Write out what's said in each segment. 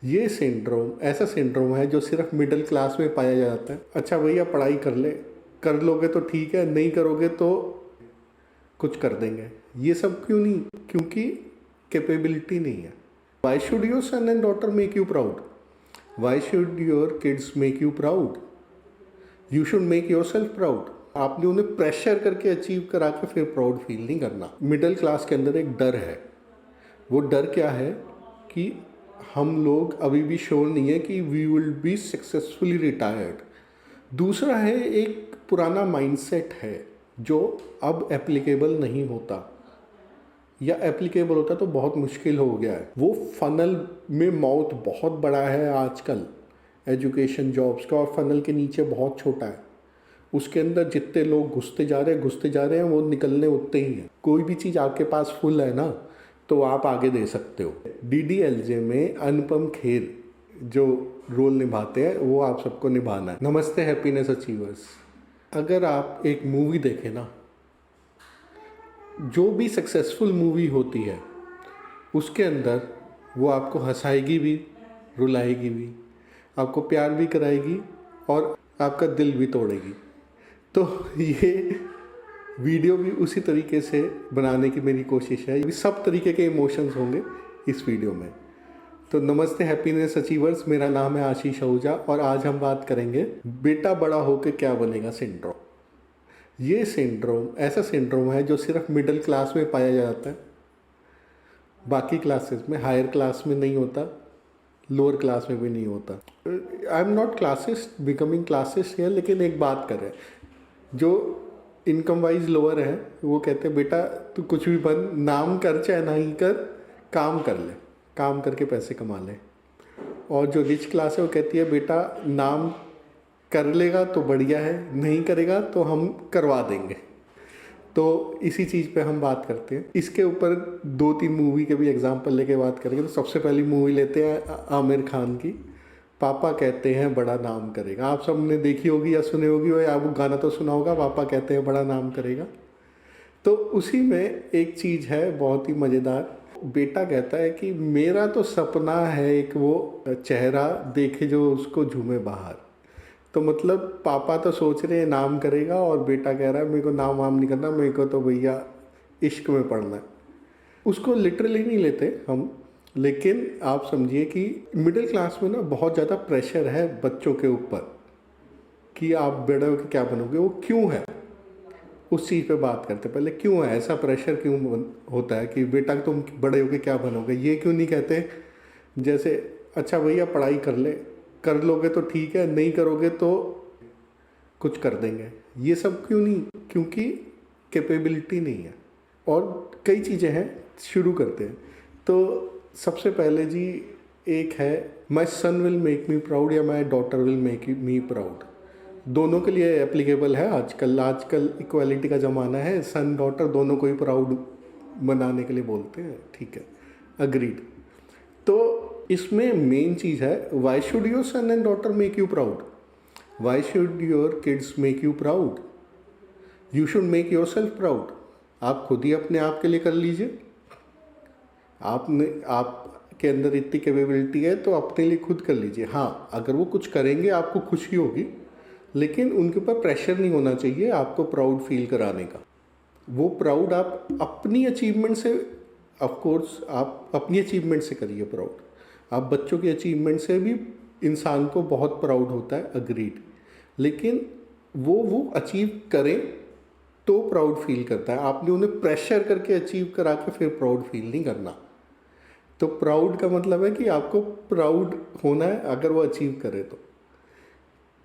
ये सिंड्रोम ऐसा सिंड्रोम है जो सिर्फ मिडिल क्लास में पाया जाता है। अच्छा भैया पढ़ाई कर लोगे तो ठीक है, नहीं करोगे तो कुछ कर देंगे। ये सब क्यों नहीं? क्योंकि कैपेबिलिटी नहीं है। Why should your son and daughter make you proud? Why should your kids make you proud? You should make your self proud. आपने उन्हें प्रेशर करके अचीव करा के फिर प्राउड फील नहीं करना। मिडिल क्लास के अंदर एक डर है। वो डर क्या है कि हम लोग अभी भी श्योर नहीं है कि we will be successfully retired. दूसरा है, एक पुराना माइंडसेट है जो अब एप्लीकेबल नहीं होता, या एप्लीकेबल होता तो बहुत मुश्किल हो गया है। वो फनल में माउथ बहुत बड़ा है आजकल एजुकेशन जॉब्स का, और फनल के नीचे बहुत छोटा है। उसके अंदर जितने लोग घुसते जा रहे हैं वो निकलने उतने ही हैं। कोई भी चीज़ आपके पास फुल है ना तो आप आगे दे सकते हो। DDLJ में अनुपम खेर जो रोल निभाते हैं वो आप सबको निभाना है। नमस्ते हैप्पीनेस अचीवर्स। अगर आप एक मूवी देखें ना, जो भी सक्सेसफुल मूवी होती है उसके अंदर वो आपको हंसाएगी भी, रुलाएगी भी, आपको प्यार भी कराएगी और आपका दिल भी तोड़ेगी। तो ये वीडियो भी उसी तरीके से बनाने की मेरी कोशिश है। ये सब तरीके के इमोशंस होंगे इस वीडियो में। तो नमस्ते हैप्पीनेस अचीवर्स, मेरा नाम है आशीष आहूजा और आज हम बात करेंगे बेटा बड़ा होकर क्या बनेगा सिंड्रोम। ये सिंड्रोम ऐसा सिंड्रोम है जो सिर्फ मिडिल क्लास में पाया जाता है। बाकी क्लासेस में, हायर क्लास में नहीं होता, लोअर क्लास में भी नहीं होता। I am not classist becoming classist है, लेकिन एक बात कर रहे हैं, जो इनकम वाइज लोअर है वो कहते हैं बेटा तू कुछ भी बन, नाम कर चाहे नहीं कर, काम कर ले, काम करके पैसे कमा ले। और जो रिच क्लास है वो कहती है बेटा नाम कर लेगा तो बढ़िया है, नहीं करेगा तो हम करवा देंगे। तो इसी चीज़ पे हम बात करते हैं। इसके ऊपर 2-3 मूवी के भी एग्जांपल लेके बात करेंगे। तो सबसे पहली मूवी लेते हैं आमिर खान की, पापा कहते हैं बड़ा नाम करेगा। आप सब ने देखी होगी या सुने होगी, और आप गाना तो सुना होगा, पापा कहते हैं बड़ा नाम करेगा। तो उसी में एक चीज़ है बहुत ही मज़ेदार। बेटा कहता है कि मेरा तो सपना है एक वो चेहरा देखे जो उसको झूमे बाहर। तो मतलब पापा तो सोच रहे हैं नाम करेगा और बेटा कह रहा है मेरे को नाम वाम नहीं करना, मेरे को तो भैया इश्क में पढ़ना है। उसको लिटरली नहीं लेते हम, लेकिन आप समझिए कि मिडिल क्लास में ना बहुत ज़्यादा प्रेशर है बच्चों के ऊपर कि आप बड़े होकर क्या बनोगे। वो क्यों है, उस चीज़ पे बात करते हैं। पहले क्यों है ऐसा प्रेशर, क्यों होता है कि बेटा तुम बड़े होकर क्या बनोगे। ये क्यों नहीं कहते जैसे अच्छा भैया पढ़ाई कर लोगे तो ठीक है, नहीं करोगे तो कुछ कर देंगे। ये सब क्यों नहीं? क्योंकि कैपेबिलिटी नहीं है। और कई चीज़ें हैं, शुरू करते हैं। तो सबसे पहले जी एक है माई सन विल मेक मी प्राउड या my daughter will make me proud. दोनों के लिए एप्लीकेबल है। आजकल इक्वालिटी का ज़माना है, सन डॉटर दोनों को ही प्राउड बनाने के लिए बोलते हैं, ठीक है, अग्रीड। तो इसमें मेन चीज़ है why should your son and daughter make you proud? Why should your kids make you proud? You should make your self proud. आप खुद ही अपने आप के लिए कर लीजिए। आपके अंदर इतनी कैपेबिलिटी है तो अपने लिए खुद कर लीजिए। हाँ, अगर वो कुछ करेंगे आपको खुशी होगी, लेकिन उनके ऊपर प्रेशर नहीं होना चाहिए आपको प्राउड फील कराने का। वो प्राउड आप अपनी अचीवमेंट से, ऑफ कोर्स आप अपनी अचीवमेंट से करिए प्राउड। आप बच्चों की अचीवमेंट से भी इंसान को बहुत प्राउड होता है, अग्रीड, लेकिन वो अचीव करें तो प्राउड फील करता है। आपने उन्हें प्रेशर करके अचीव करा के फिर प्राउड फील नहीं करना। तो प्राउड का मतलब है कि आपको प्राउड होना है अगर वो अचीव करे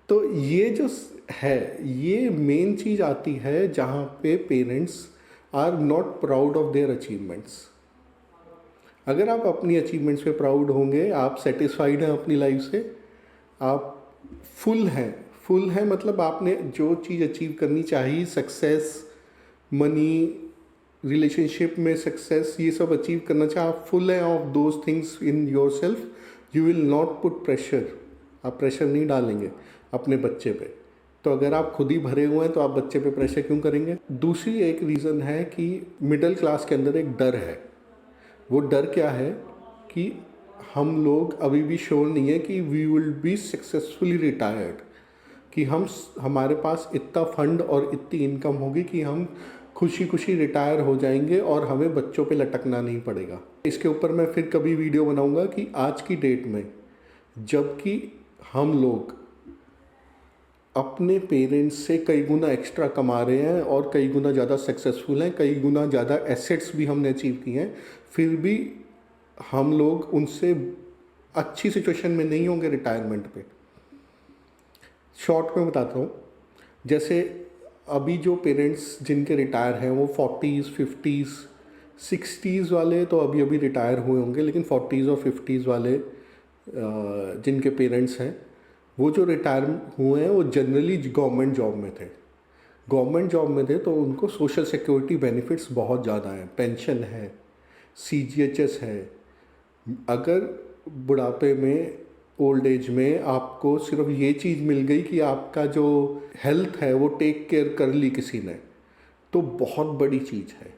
तो ये जो है, ये मेन चीज़ आती है जहाँ पे parents are not proud of their achievements. अगर आप अपनी अचीवमेंट्स पे प्राउड होंगे, आप सेटिस्फाइड हैं अपनी लाइफ से, आप फुल हैं मतलब आपने जो चीज़ अचीव करनी चाहिए, सक्सेस, मनी, रिलेशनशिप में सक्सेस, ये सब अचीव करना चाहिए, आप फुल हैं of those things in your self, you will not put pressure. आप प्रेशर नहीं डालेंगे अपने बच्चे पे। तो अगर आप खुद ही भरे हुए हैं तो आप बच्चे पे प्रेशर क्यों करेंगे? दूसरी एक रीज़न है कि मिडिल क्लास के अंदर एक डर है। वो डर क्या है कि हम लोग अभी भी श्योर नहीं है कि we will be successfully retired, कि हमारे पास इतना फंड और इतनी इनकम होगी कि हम खुशी खुशी रिटायर हो जाएंगे और हमें बच्चों पे लटकना नहीं पड़ेगा। इसके ऊपर मैं फिर कभी वीडियो बनाऊंगा कि आज की डेट में जबकि हम लोग अपने पेरेंट्स से कई गुना एक्स्ट्रा कमा रहे हैं और कई गुना ज़्यादा सक्सेसफुल हैं, कई गुना ज़्यादा एसेट्स भी हमने अचीव किए हैं, फिर भी हम लोग उनसे अच्छी सिचुएशन में नहीं होंगे रिटायरमेंट पे। शॉर्ट में बताता हूँ, जैसे अभी जो पेरेंट्स जिनके रिटायर हैं वो 40s 50s 60s वाले तो अभी अभी रिटायर हुए होंगे, लेकिन 40s और 50s वाले जिनके पेरेंट्स हैं वो जो रिटायर हुए हैं वो जनरली गवर्नमेंट जॉब में थे। गवर्नमेंट जॉब में थे तो उनको सोशल सिक्योरिटी बेनिफिट्स बहुत ज़्यादा हैं, पेंशन है, CGHS है। अगर बुढ़ापे में, ओल्ड एज में आपको सिर्फ ये चीज़ मिल गई कि आपका जो हेल्थ है वो टेक केयर कर ली किसी ने, तो बहुत बड़ी चीज़ है।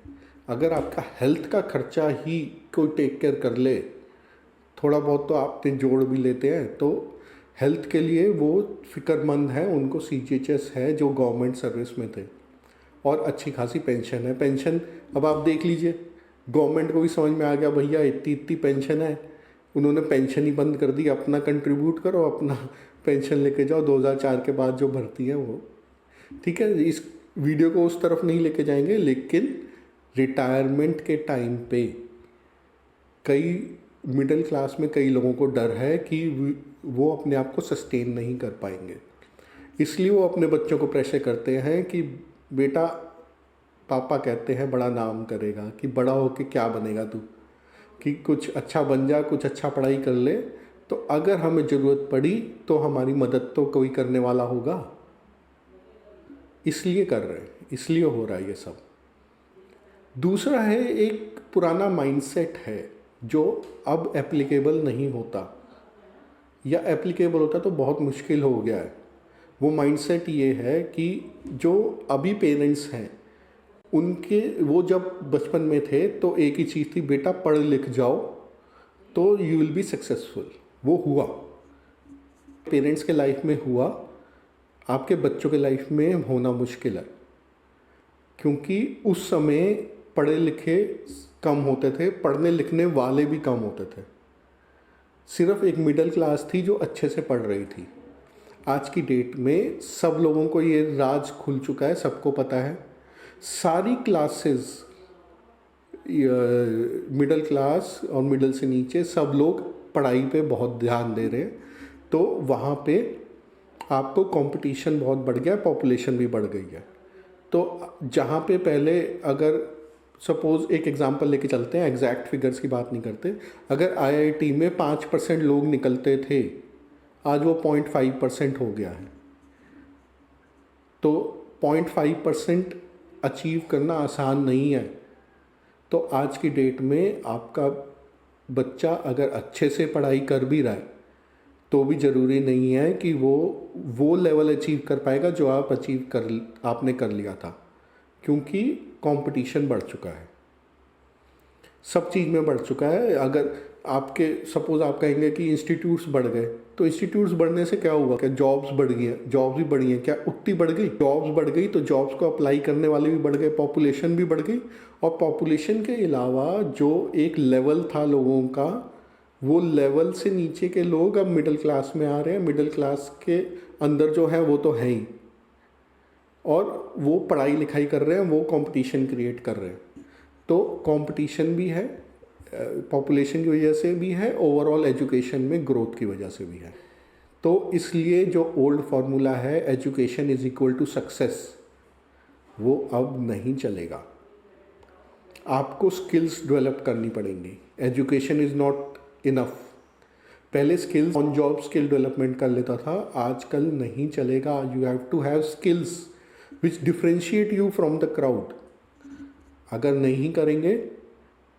अगर आपका हेल्थ का खर्चा ही कोई टेक केयर कर ले, थोड़ा बहुत तो आपने जोड़ भी लेते हैं, तो हेल्थ के लिए वो फ़िक्रमंद है, उनको CGHS है जो गवर्नमेंट सर्विस में थे, और अच्छी खासी पेंशन है। पेंशन अब आप देख लीजिए, गवर्नमेंट को भी समझ में आ गया भैया इतनी इतनी पेंशन है, उन्होंने पेंशन ही बंद कर दी। अपना कंट्रीब्यूट करो, अपना पेंशन लेके जाओ, 2004 के बाद जो भर्ती है वो। ठीक है, इस वीडियो को उस तरफ नहीं लेके जाएंगे, लेकिन रिटायरमेंट के टाइम पे कई मिडिल क्लास में कई लोगों को डर है कि वो अपने आप को सस्टेन नहीं कर पाएंगे, इसलिए वो अपने बच्चों को प्रेशर करते हैं कि बेटा, पापा कहते हैं बड़ा नाम करेगा, कि बड़ा होके क्या बनेगा तू, कि कुछ अच्छा बन जा, कुछ अच्छा पढ़ाई कर ले, तो अगर हमें ज़रूरत पड़ी तो हमारी मदद तो कोई करने वाला होगा। इसलिए कर रहे हैं, इसलिए हो रहा है ये सब। दूसरा है, एक पुराना माइंडसेट है जो अब एप्लीकेबल नहीं होता, या एप्लीकेबल होता तो बहुत मुश्किल हो गया है। वो माइंडसेट ये है कि जो अभी पेरेंट्स हैं उनके, वो जब बचपन में थे तो एक ही चीज़ थी, बेटा पढ़ लिख जाओ तो यू विल बी सक्सेसफुल। वो हुआ, पेरेंट्स के लाइफ में हुआ, आपके बच्चों के लाइफ में होना मुश्किल है, क्योंकि उस समय पढ़े लिखे कम होते थे, पढ़ने लिखने वाले भी कम होते थे। सिर्फ एक मिडिल क्लास थी जो अच्छे से पढ़ रही थी। आज की डेट में सब लोगों को ये राज खुल चुका है, सबको पता है, सारी क्लासेस, मिडिल क्लास और मिडिल से नीचे सब लोग पढ़ाई पे बहुत ध्यान दे रहे हैं, तो वहाँ पे आपको कंपटीशन बहुत बढ़ गया, पॉपुलेशन भी बढ़ गई है। तो जहाँ पे पहले, अगर सपोज़ एक एग्जांपल लेके चलते हैं, एग्जैक्ट फिगर्स की बात नहीं करते, अगर IIT में 5% लोग निकलते थे, आज वो 0.5% हो गया है। तो 0.5% अचीव करना आसान नहीं है। तो आज की डेट में आपका बच्चा अगर अच्छे से पढ़ाई कर भी रहा है तो भी ज़रूरी नहीं है कि वो लेवल अचीव कर पाएगा जो आपने कर लिया था, क्योंकि कंपटीशन बढ़ चुका है, सब चीज़ में बढ़ चुका है। अगर आपके, सपोज़ आप कहेंगे कि इंस्टीट्यूट्स बढ़ गए, तो इंस्टीट्यूट्स बढ़ने से क्या हुआ, क्या जॉब्स बढ़ गई हैं? जॉब्स भी बढ़ी हैं, क्या उतनी बढ़ गई? जॉब्स बढ़ गई तो जॉब्स को अप्लाई करने वाले भी बढ़ गए, पॉपुलेशन भी बढ़ गई, और पॉपुलेशन के अलावा जो एक लेवल था लोगों का, वो लेवल से नीचे के लोग अब मिडिल क्लास में आ रहे हैं, मिडिल क्लास के अंदर जो है वो तो है ही, और वो पढ़ाई लिखाई कर रहे हैं, वो कंपटीशन क्रिएट कर रहे हैं। तो कंपटीशन भी है, पॉपुलेशन की वजह से भी है, ओवरऑल एजुकेशन में ग्रोथ की वजह से भी है। तो इसलिए जो ओल्ड फार्मूला है, education is equal to success, वो अब नहीं चलेगा। आपको स्किल्स डेवलप करनी पड़ेंगी, एजुकेशन इज़ नॉट इनफ। पहले skills, on job skill development कर लेता था, आजकल नहीं चलेगा। You have to have skills which differentiate you from the crowd. अगर नहीं करेंगे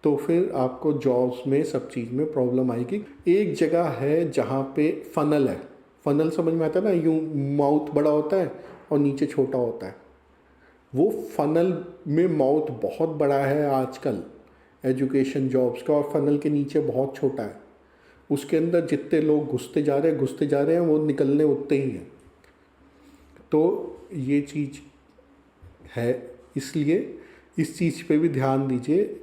तो फिर आपको जॉब्स में, सब चीज़ में प्रॉब्लम आएगी। एक जगह है जहाँ पे फनल है, फनल समझ में आता है ना, यूँ माउथ बड़ा होता है और नीचे छोटा होता है, वो फनल में माउथ बहुत बड़ा है आजकल एजुकेशन जॉब्स का, और फनल के नीचे बहुत छोटा है। उसके अंदर जितने लोग घुसते जा रहे हैं, वो निकलने उतने ही हैं। तो ये चीज़ है, इसलिए इस चीज़ पे भी ध्यान दीजिए।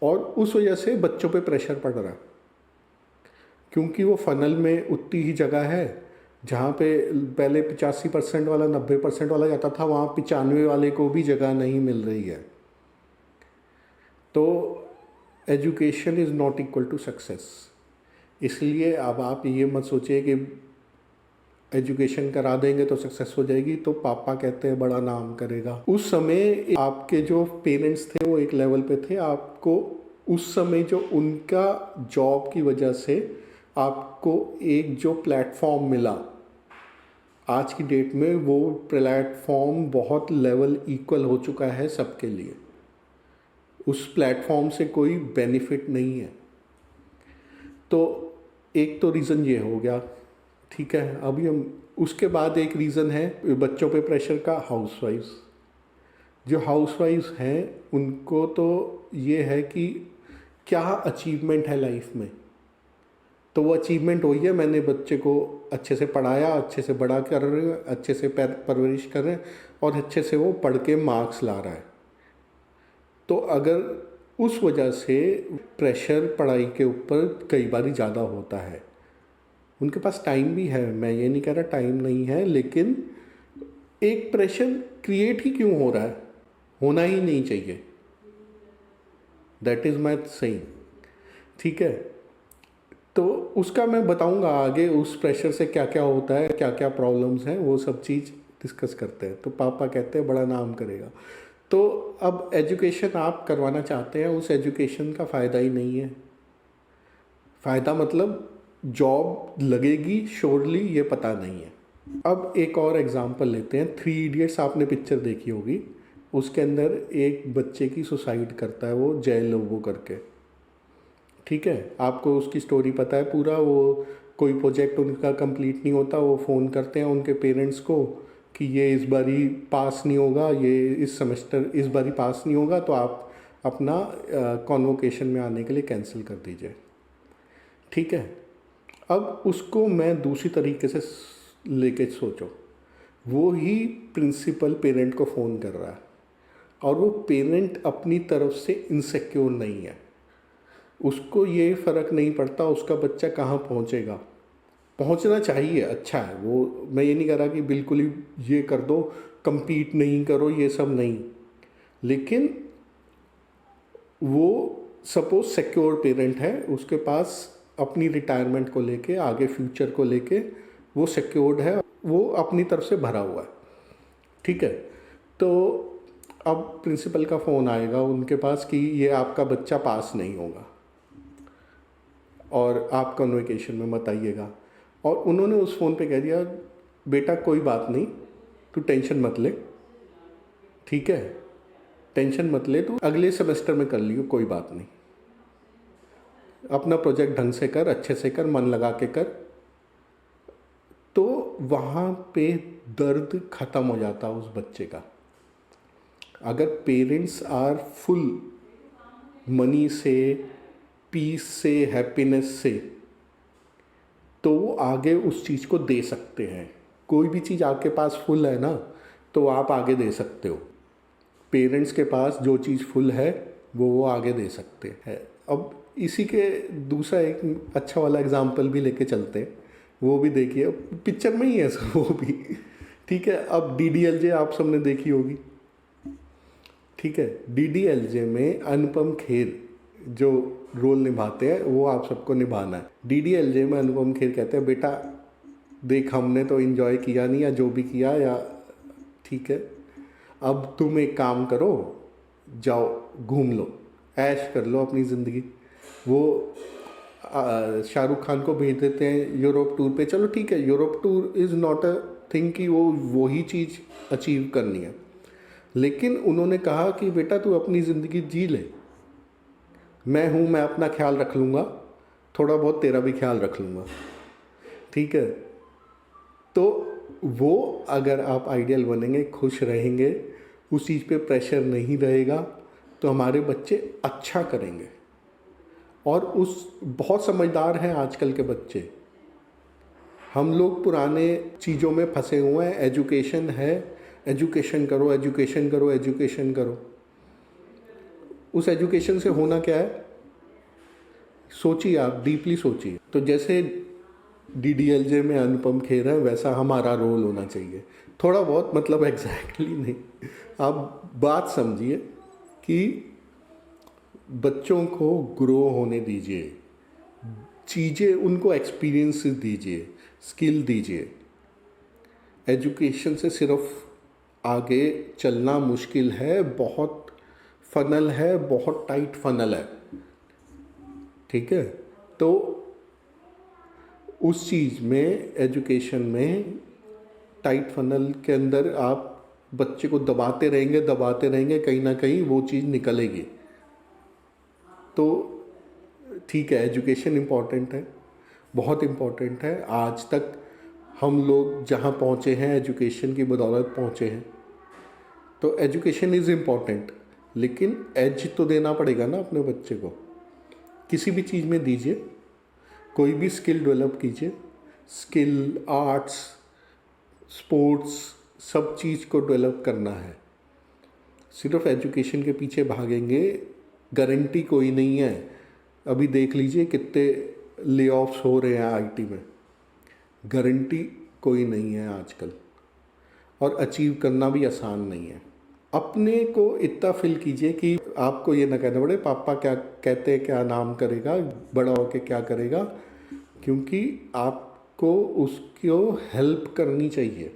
और उस वजह से बच्चों पे प्रेशर पड़ रहा है, क्योंकि वो फ़नल में उतनी ही जगह है जहाँ पे पहले 85% वाला 90% वाला जाता था, वहाँ 95 वाले को भी जगह नहीं मिल रही है। तो education is not equal to success. इसलिए अब आप ये मत सोचिए कि एजुकेशन करा देंगे तो सक्सेस हो जाएगी, तो पापा कहते हैं बड़ा नाम करेगा। उस समय आपके जो पेरेंट्स थे वो एक लेवल पे थे, आपको उस समय जो उनका जॉब की वजह से आपको एक जो प्लेटफॉर्म मिला, आज की डेट में वो प्लेटफॉर्म बहुत लेवल इक्वल हो चुका है सबके लिए। उस प्लेटफॉर्म से कोई बेनिफिट नहीं है। तो एक तो रीज़न ये हो गया, ठीक है। अभी हम उसके बाद एक रीज़न है बच्चों पे प्रेशर का, हाउसवाइफ्स। जो हाउसवाइफ्स हैं उनको तो ये है कि क्या अचीवमेंट है लाइफ में, तो वो अचीवमेंट वही है, मैंने बच्चे को अच्छे से पढ़ाया, अच्छे से बड़ा कर रहे हैं, अच्छे से परवरिश कर रहे हैं और अच्छे से वो पढ़ के मार्क्स ला रहा है। तो अगर उस वजह से प्रेशर पढ़ाई के ऊपर कई बार ज़्यादा होता है, उनके पास टाइम भी है, मैं ये नहीं कह रहा टाइम नहीं है, लेकिन एक प्रेशर क्रिएट ही क्यों हो रहा है, होना ही नहीं चाहिए। दैट इज़ माई सेइंग, ठीक है। तो उसका मैं बताऊंगा आगे, उस प्रेशर से क्या क्या होता है, क्या क्या प्रॉब्लम्स हैं, वो सब चीज़ डिस्कस करते हैं। तो पापा कहते हैं बड़ा नाम करेगा। तो अब एजुकेशन आप करवाना चाहते हैं, उस एजुकेशन का फ़ायदा ही नहीं है। फ़ायदा मतलब जॉब लगेगी श्योरली, ये पता नहीं है। अब एक और एग्जांपल लेते हैं। 3 इडियट्स आपने पिक्चर देखी होगी, उसके अंदर एक बच्चे की सुसाइड करता है वो जय लोबो करके, ठीक है। आपको उसकी स्टोरी पता है पूरा। वो कोई प्रोजेक्ट उनका कंप्लीट नहीं होता, वो फ़ोन करते हैं उनके पेरेंट्स को कि ये इस बारी पास नहीं होगा, ये इस सेमेस्टर इस बारी पास नहीं होगा, तो आप अपना कॉन्वोकेशन में आने के लिए कैंसिल कर दीजिए, ठीक है। अब उसको मैं दूसरी तरीके से लेके सोचो, वो ही प्रिंसिपल पेरेंट को फ़ोन कर रहा है और वो पेरेंट अपनी तरफ से इनसिक्योर नहीं है, उसको ये फ़र्क नहीं पड़ता उसका बच्चा कहाँ पहुँचेगा। पहुँचना चाहिए, अच्छा है वो, मैं ये नहीं कह रहा कि बिल्कुल ही ये कर दो, compete नहीं करो, ये सब नहीं। लेकिन वो सपोज सिक्योर पेरेंट है, उसके पास अपनी रिटायरमेंट को लेके, आगे फ्यूचर को लेके वो सिक्योर्ड है, वो अपनी तरफ से भरा हुआ है, ठीक है। तो अब प्रिंसिपल का फ़ोन आएगा उनके पास कि ये आपका बच्चा पास नहीं होगा और आप कन्वोकेशन में मत आइएगा। और उन्होंने उस फ़ोन पे कह दिया बेटा कोई बात नहीं, तू टेंशन मत ले, ठीक है, टेंशन मत ले, तू अगले सेमेस्टर में कर लियो, कोई बात नहीं, अपना प्रोजेक्ट ढंग से कर, अच्छे से कर, मन लगा के कर। तो वहाँ पे दर्द ख़त्म हो जाता उस बच्चे का। अगर पेरेंट्स आर फुल मनी से, पीस से, हैप्पीनेस से, तो वो आगे उस चीज़ को दे सकते हैं। कोई भी चीज़ आपके पास फुल है ना, तो आप आगे दे सकते हो। पेरेंट्स के पास जो चीज़ फुल है वो आगे दे सकते हैं। अब इसी के दूसरा एक अच्छा वाला एग्जाम्पल भी लेके चलते हैं, वो भी देखिए, पिक्चर में ही है वो भी, ठीक है। अब DDLJ आप सबने देखी होगी, ठीक है। DDLJ में अनुपम खेर जो रोल निभाते हैं वो आप सबको निभाना है। DDLJ में अनुपम खेर कहते हैं बेटा देख हमने तो इन्जॉय किया नहीं, या जो भी किया, या ठीक है, अब तुम एक काम करो, जाओ घूम लो, ऐश कर लो अपनी ज़िंदगी। वो शाहरुख खान को भेज देते हैं यूरोप टूर पे। चलो ठीक है, Europe tour is not a thing कि वो ही चीज़ अचीव करनी है, लेकिन उन्होंने कहा कि बेटा तू अपनी ज़िंदगी जी ले, मैं हूँ, मैं अपना ख्याल रख लूँगा, थोड़ा बहुत तेरा भी ख्याल रख लूँगा, ठीक है। तो वो अगर आप आइडियल बनेंगे, खुश रहेंगे, उस चीज़ पे प्रेशर नहीं रहेगा, तो हमारे बच्चे अच्छा करेंगे। और उस बहुत समझदार हैं आजकल के बच्चे। हम लोग पुराने चीज़ों में फंसे हुए हैं, एजुकेशन है, एजुकेशन करो, एजुकेशन करो, एजुकेशन करो। उस एजुकेशन से होना क्या है, सोचिए आप, डीपली सोचिए। तो जैसे डीडीएलजे में अनुपम खेर है, वैसा हमारा रोल होना चाहिए, थोड़ा बहुत, मतलब एग्जैक्टली नहीं। आप बात समझिए कि बच्चों को ग्रो होने दीजिए, चीज़ें उनको एक्सपीरियंस दीजिए, स्किल दीजिए। एजुकेशन से सिर्फ आगे चलना मुश्किल है, बहुत फनल है, बहुत टाइट फनल है, ठीक है। तो उस चीज़ में, एजुकेशन में टाइट फनल के अंदर आप बच्चे को दबाते रहेंगे, कहीं ना कहीं वो चीज़ निकलेगी। तो ठीक है, एजुकेशन इम्पॉर्टेंट है, बहुत इम्पॉर्टेंट है। आज तक हम लोग जहाँ पहुँचे हैं, एजुकेशन की बदौलत पहुँचे हैं। तो एजुकेशन इज़ इम्पॉर्टेंट, लेकिन एज तो देना पड़ेगा ना अपने बच्चे को। किसी भी चीज़ में दीजिए, कोई भी स्किल डेवलप कीजिए, स्किल, आर्ट्स, स्पोर्ट्स, सब चीज़ को डेवलप करना है। सिर्फ एजुकेशन के पीछे भागेंगे, गारंटी कोई नहीं है। अभी देख लीजिए कितने ले ऑफ्स हो रहे हैं आईटी में, गारंटी कोई नहीं है आजकल, और अचीव करना भी आसान नहीं है। अपने को इतना फील कीजिए कि आपको ये ना कहना पड़े पापा क्या कहते हैं, क्या नाम करेगा, बड़ा होके क्या करेगा, क्योंकि आपको उसको हेल्प करनी चाहिए,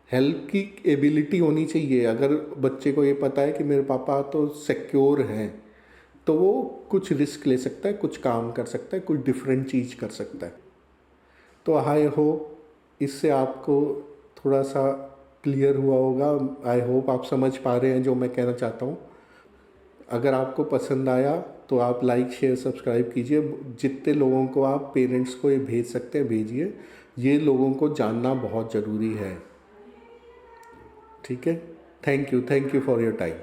हेल्प की एबिलिटी होनी चाहिए। अगर बच्चे को ये पता है कि मेरे पापा तो सिक्योर हैं, तो वो कुछ रिस्क ले सकता है, कुछ काम कर सकता है, कुछ डिफरेंट चीज़ कर सकता है। तो आई होप इससे आपको थोड़ा सा क्लियर हुआ होगा। आई होप आप समझ पा रहे हैं जो मैं कहना चाहता हूँ। अगर आपको पसंद आया तो आप लाइक, शेयर, सब्सक्राइब कीजिए। जितने लोगों को आप पेरेंट्स को ये भेज सकते हैं भेजिए, ये लोगों को जानना बहुत ज़रूरी है, ठीक है। Thank you for your time.